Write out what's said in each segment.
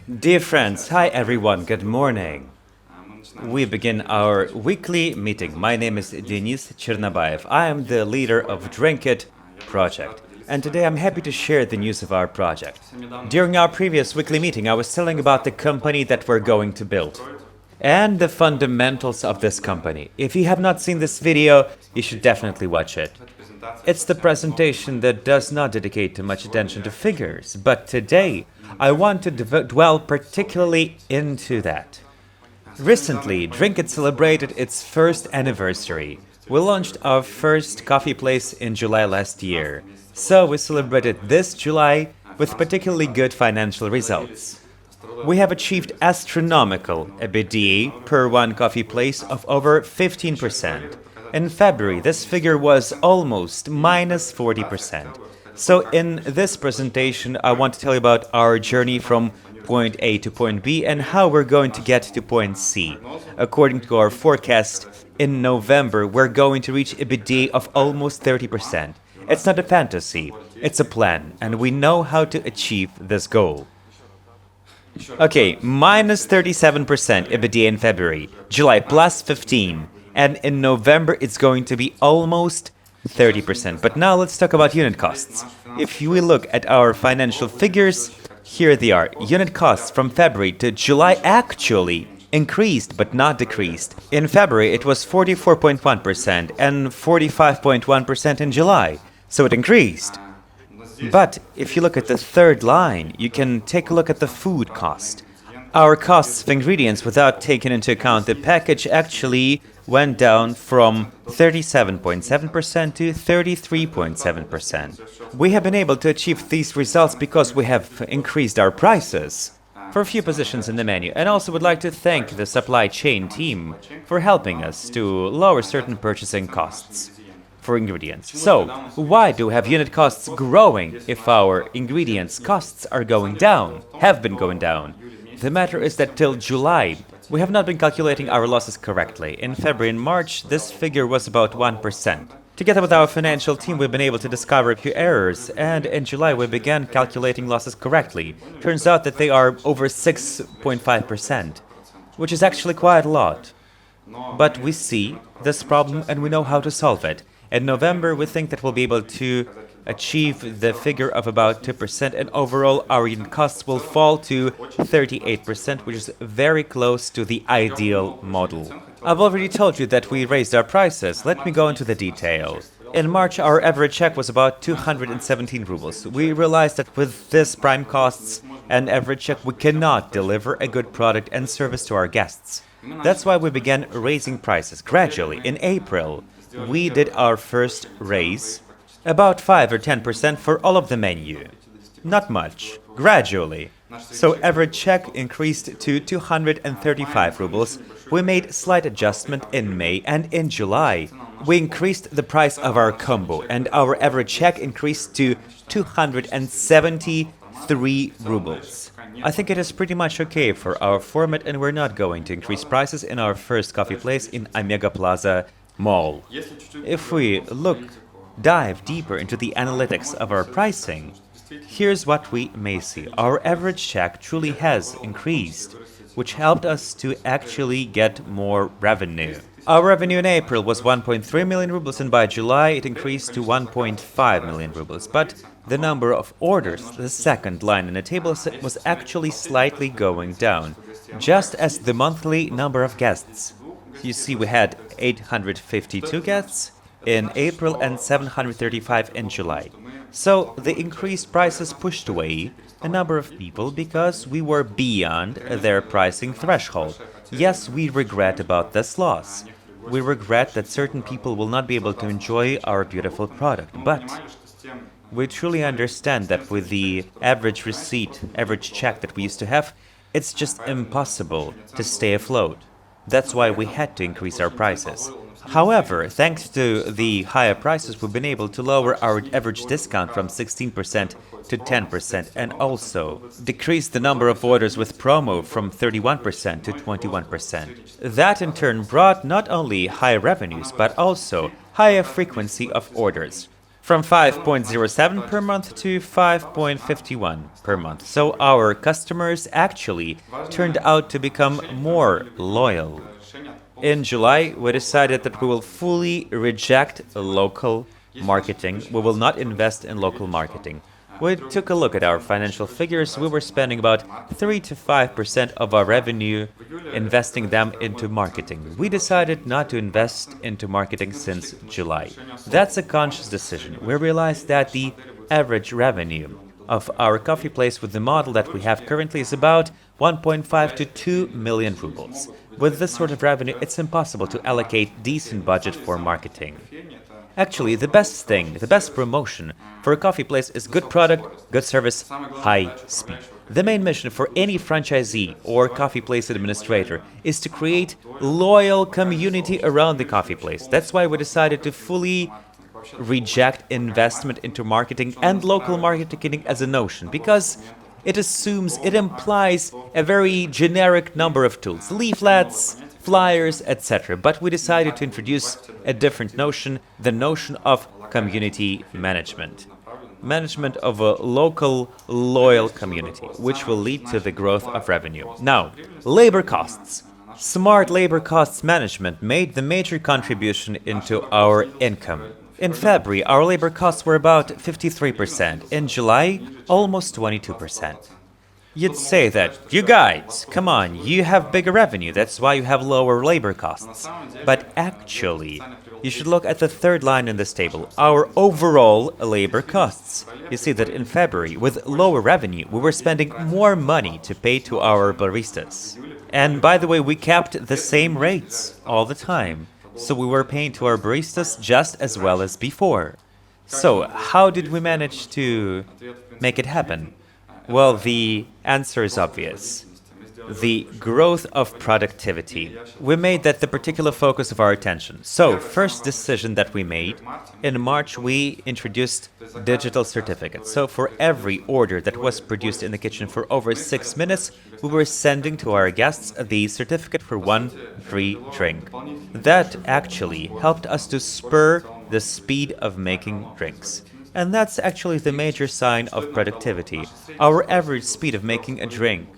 Dear friends, hi everyone, good morning. We begin our weekly meeting. My name is Denis Chernabayev. I am the leader of Drink It project. And today I'm happy to share the news of our project. During our previous weekly meeting, I was telling about the company that we're going to build and the fundamentals of this company. If you have not seen this video, you should definitely watch it. It's the presentation that does not dedicate too much attention to figures, but today I want to dwell particularly into that. Recently, Drink It celebrated its first anniversary. We launched our first coffee place in July last year, so we celebrated this July with particularly good financial results. We have achieved astronomical EBITDA per one coffee place of over 15%. In February, this figure was almost minus 40%. So in this presentation, I want to tell you about our journey from point A to point B and how we're going to get to point C. According to our forecast, in November, we're going to reach EBITDA of almost 30%. It's not a fantasy, it's a plan, and we know how to achieve this goal. Okay, minus 37% EBITDA in February, July plus 15%. And in November, it's going to be almost 30%. But now let's talk about unit costs. If we look at our financial figures, here they are. Unit costs from February to July actually increased but not decreased. In February, it was 44.1% and 45.1% in July. So it increased. But if you look at the third line, you can take a look at the food cost. Our costs of ingredients without taking into account the package actually went down from 37.7% to 33.7%. We have been able to achieve these results because we have increased our prices for a few positions in the menu, and also would like to thank the supply chain team for helping us to lower certain purchasing costs for ingredients. So, why do we have unit costs growing if our ingredients costs are going down, have been going down? The matter is that till July, we have not been calculating our losses correctly. In February and March, this figure was about 1%. Together with our financial team, we've been able to discover a few errors, and in July we began calculating losses correctly. Turns out that they are over 6.5%, which is actually quite a lot. But we see this problem and we know how to solve it. In November, we think that we'll be able to achieve the figure of about 2%, and overall our unit costs will fall to 38%, which is very close to the ideal model. I've already told you that we raised our prices. Let me go into the detail. In March, our average check was about 217 rubles. We realized that with this prime costs and average check, we cannot deliver a good product and service to our guests. That's why we began raising prices gradually. In April, we did our first raise, about 5 or 10% for all of the menu. Not much, gradually. So average check increased to 235 rubles. We made slight adjustment in May, and in July we increased the price of our combo and our average check increased to 273 rubles. I think it is pretty much okay for our format, and we're not going to increase prices in our first coffee place in Omega Plaza Mall. If we dive deeper into the analytics of our pricing, here's what we may see. Our average check truly has increased, which helped us to actually get more revenue. Our revenue in April was 1.3 million rubles, and by July it increased to 1.5 million rubles. But the number of orders, the second line in the table, was actually slightly going down, just as the monthly number of guests. You see, we had 852 guests in April and 735 in July. So the increased prices pushed away a number of people because we were beyond their pricing threshold. Yes, we regret about this loss. We regret that certain people will not be able to enjoy our beautiful product, but we truly understand that with the average receipt, average check that we used to have, it's just impossible to stay afloat. That's why we had to increase our prices. However, thanks to the higher prices, we've been able to lower our average discount from 16% to 10% and also decrease the number of orders with promo from 31% to 21%. That in turn brought not only higher revenues, but also higher frequency of orders. from 5.07 per month to 5.51 per month. So our customers actually turned out to become more loyal. In July, we decided that we will fully reject local marketing. We will not invest in local marketing. We took a look at our financial figures. We were spending about 3 to 5% of our revenue investing them into marketing. We decided not to invest into marketing since July. That's a conscious decision. We realized that the average revenue of our coffee place with the model that we have currently is about 1.5 to 2 million rubles. With this sort of revenue, it's impossible to allocate decent budget for marketing. Actually, the best thing, the best promotion for a coffee place is good product, good service, high speed. The main mission for any franchisee or coffee place administrator is to create loyal community around the coffee place. That's why we decided to fully reject investment into marketing and local marketing as a notion, because it assumes, it implies a very generic number of tools, leaflets, flyers, etc. But we decided to introduce a different notion, the notion of community management. Management of a local, loyal community, which will lead to the growth of revenue. Now, labor costs. Smart labor costs management made the major contribution into our income. In February, our labor costs were about 53%. In July, almost 22%. You'd say that, you guys, come on, you have bigger revenue, that's why you have lower labor costs. But actually, you should look at the third line in this table, our overall labor costs. You see that in February, with lower revenue, we were spending more money to pay to our baristas. And by the way, we kept the same rates all the time. So we were paying to our baristas just as well as before. So how did we manage to make it happen? Well, the answer is obvious. The growth of productivity. We made that the particular focus of our attention. So, first decision that we made, in March we introduced digital certificates. So for every order that was produced in the kitchen for over 6 minutes, we were sending to our guests the certificate for one free drink. That actually helped us to spur the speed of making drinks. And that's actually the major sign of productivity. Our average speed of making a drink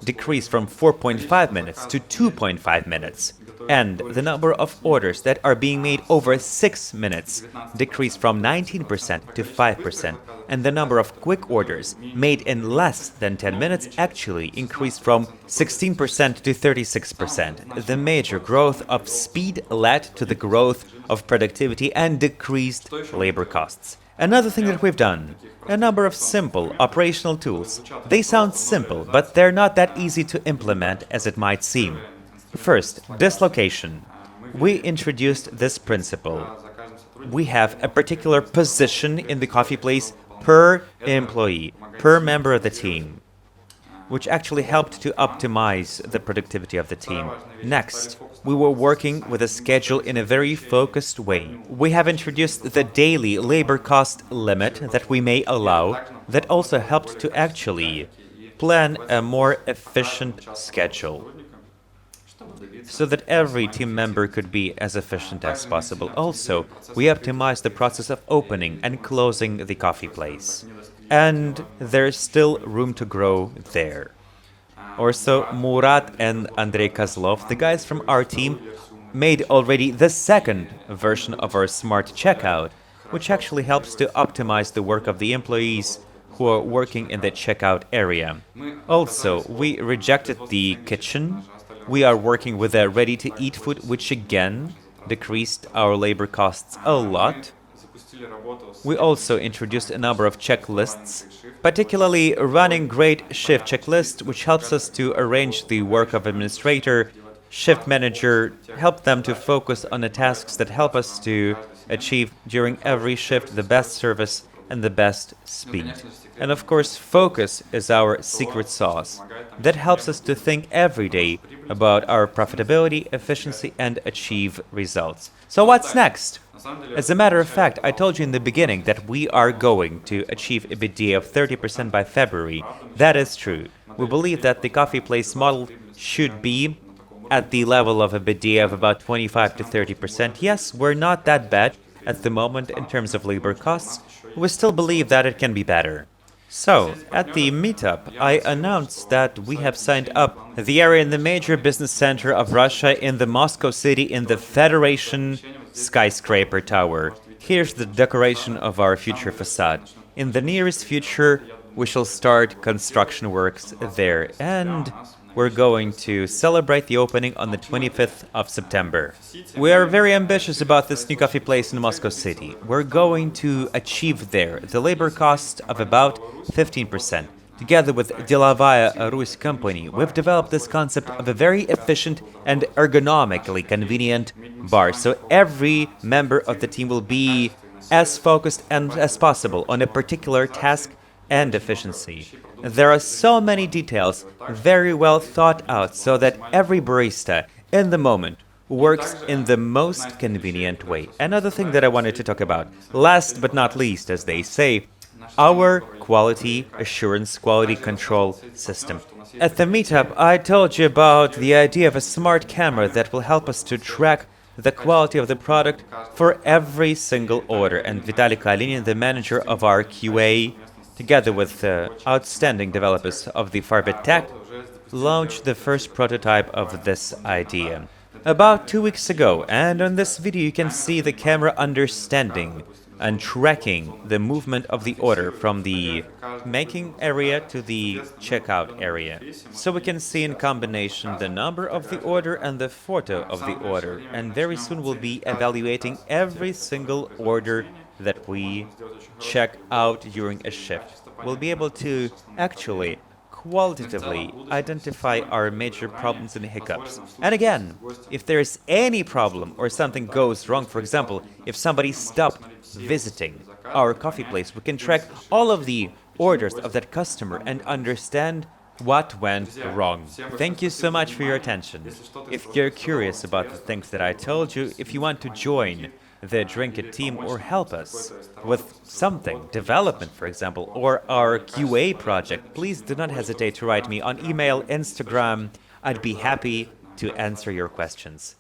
decreased from 4.5 minutes to 2.5 minutes. And the number of orders that are being made over 6 minutes decreased from 19% to 5%. And the number of quick orders made in less than 10 minutes actually increased from 16% to 36%. The major growth of speed led to the growth of productivity and decreased labor costs. Another thing that we've done, a number of simple operational tools. They sound simple, but they're not that easy to implement as it might seem. First, dislocation. We introduced this principle. We have a particular position in the coffee place per employee, per member of the team, which actually helped to optimize the productivity of the team. Next, we were working with a schedule in a very focused way. We have introduced the daily labor cost limit that we may allow, that also helped to actually plan a more efficient schedule, so that every team member could be as efficient as possible. Also, we optimized the process of opening and closing the coffee place. And there's still room to grow there. Also, Murat and Andrei Kozlov, the guys from our team, made already the second version of our smart checkout, which actually helps to optimize the work of the employees who are working in the checkout area. Also, we rejected the kitchen. We are working with a ready-to-eat food, which again decreased our labor costs a lot. We also introduced a number of checklists, particularly running great shift checklist, which helps us to arrange the work of administrator, shift manager, help them to focus on the tasks that help us to achieve during every shift the best service and the best speed. And of course, focus is our secret sauce. That helps us to think every day about our profitability, efficiency, and achieve results. So what's next? As a matter of fact, I told you in the beginning that we are going to achieve EBITDA of 30% by February. That is true. We believe that the coffee place model should be at the level of EBITDA of about 25 to 30%. Yes, we're not that bad. at the moment in terms of labor costs, we still believe that it can be better. So, at the meetup, I announced that we have signed up the area in the major business center of Russia in the Moscow city in the Federation skyscraper tower. Here's the decoration of our future facade. In the nearest future, we shall start construction works there, and we're going to celebrate the opening on the 25th of September. We are very ambitious about this new coffee place in Moscow City. We're going to achieve there the labor cost of about 15%. Together with Delovaya Rus company, we've developed this concept of a very efficient and ergonomically convenient bar, so every member of the team will be as focused and as possible on a particular task and efficiency. There are so many details very well thought out so that every barista in the moment works in the most convenient way. Another thing that I wanted to talk about, last but not least, as they say, our quality assurance, quality control system. At the meetup, I told you about the idea of a smart camera that will help us to track the quality of the product for every single order. And Vitaly Kalinin, the manager of our QA, together with the outstanding developers of the Farbit Tech, launched the first prototype of this idea about 2 weeks ago, and on this video you can see the camera understanding and tracking the movement of the order from the making area to the checkout area. So we can see in combination the number of the order and the photo of the order, and very soon we'll be evaluating every single order that we check out during a shift. We'll be able to actually qualitatively identify our major problems and hiccups. And again, if there is any problem or something goes wrong, for example, if somebody stopped visiting our coffee place, we can track all of the orders of that customer and understand what went wrong. Thank you so much for your attention. If you're curious about the things that I told you, if you want to join the Drink It team or help us with something, development for example, or our QA project, please do not hesitate to write me on email, Instagram. I'd be happy to answer your questions.